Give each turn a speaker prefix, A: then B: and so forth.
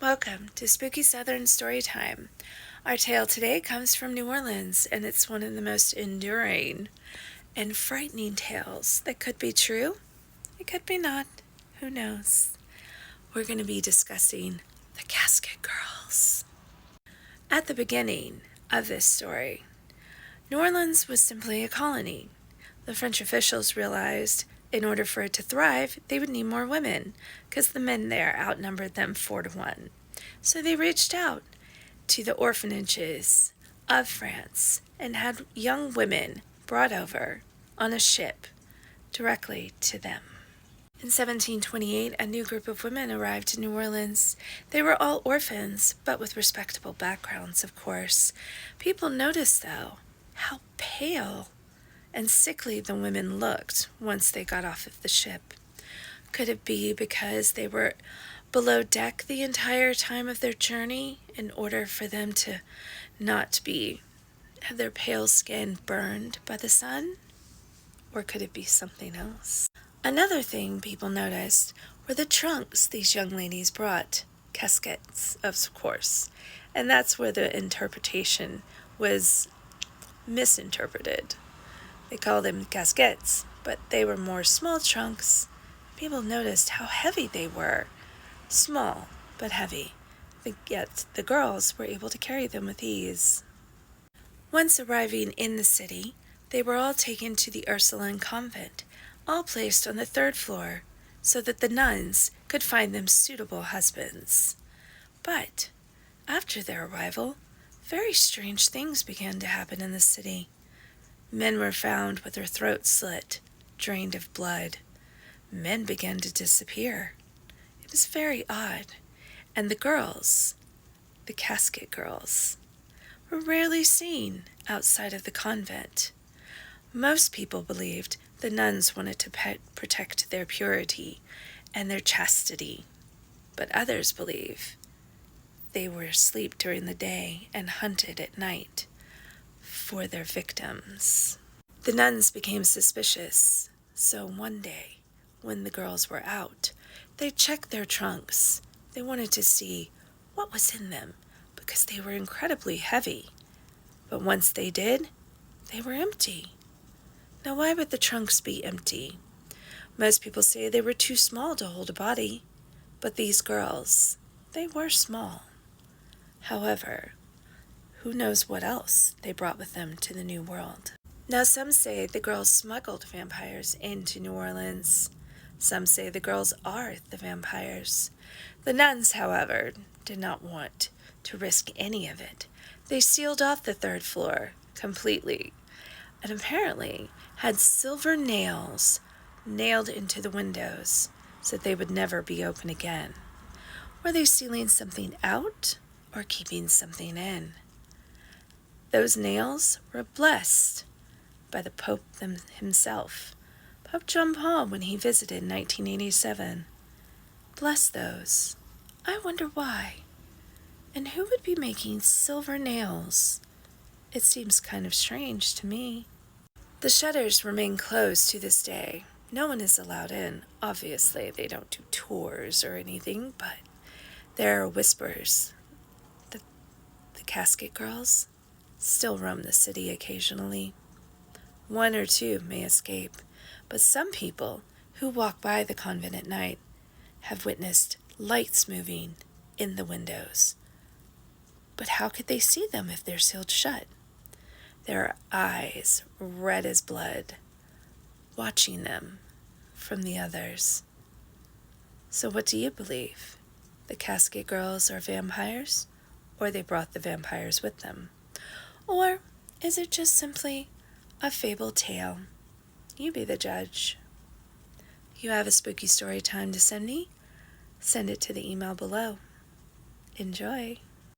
A: Welcome to Spooky Southern Storytime. Our tale today comes from New Orleans, and it's one of the most enduring and frightening tales that could be true. It could be not. Who knows? We're going to be discussing the Casket Girls. At the beginning of this story, New Orleans was simply a colony. The French officials realized in order for it to thrive, they would need more women, because the men there outnumbered them 4-1. So they reached out to the orphanages of France and had young women brought over on a ship directly to them. In 1728, a new group of women arrived in New Orleans. They were all orphans, but with respectable backgrounds, of course. People noticed, though, how pale and sickly the women looked once they got off of the ship. Could it be because they were below deck the entire time of their journey in order for them to not have their pale skin burned by the sun? Or could it be something else? Another thing people noticed were the trunks these young ladies brought. Caskets, of course. And that's where the interpretation was misinterpreted. They called them caskets, but they were more small trunks. People noticed how heavy they were. Small, but heavy. Yet the girls were able to carry them with ease. Once arriving in the city, they were all taken to the Ursuline convent, all placed on the 3rd floor, so that the nuns could find them suitable husbands. But after their arrival, very strange things began to happen in the city. Men were found with their throats slit, drained of blood. Men began to disappear. It was very odd. And the girls, the Casket Girls, were rarely seen outside of the convent. Most people believed the nuns wanted to protect their purity and their chastity, but others believe they were asleep during the day and hunted at night for their victims. The nuns became suspicious, so one day, when the girls were out, they checked their trunks. They wanted to see what was in them, because they were incredibly heavy. But once they did, they were empty. Now, why would the trunks be empty? Most people say they were too small to hold a body, but these girls, they were small. However, who knows what else they brought with them to the New World. Now, some say the girls smuggled vampires into New Orleans. Some say the girls are the vampires. The nuns, however, did not want to risk any of it. They sealed off the 3rd floor completely, and apparently had silver nails nailed into the windows so that they would never be open again. Were they sealing something out or keeping something in? Those nails were blessed by the Pope himself, Pope John Paul, when he visited in 1987. Bless those. I wonder why. And who would be making silver nails? It seems kind of strange to me. The shutters remain closed to this day. No one is allowed in. Obviously, they don't do tours or anything, but there are whispers. The Casket Girls still roam the city occasionally. 1 or 2 may escape, but some people who walk by the convent at night have witnessed lights moving in the windows. But how could they see them if they're sealed shut? There are eyes, red as blood, watching them from the others. So what do you believe? The Casket Girls are vampires, or they brought the vampires with them? Or is it just simply a fabled tale? You be the judge. You have a spooky story time to send me? Send it to the email below. Enjoy.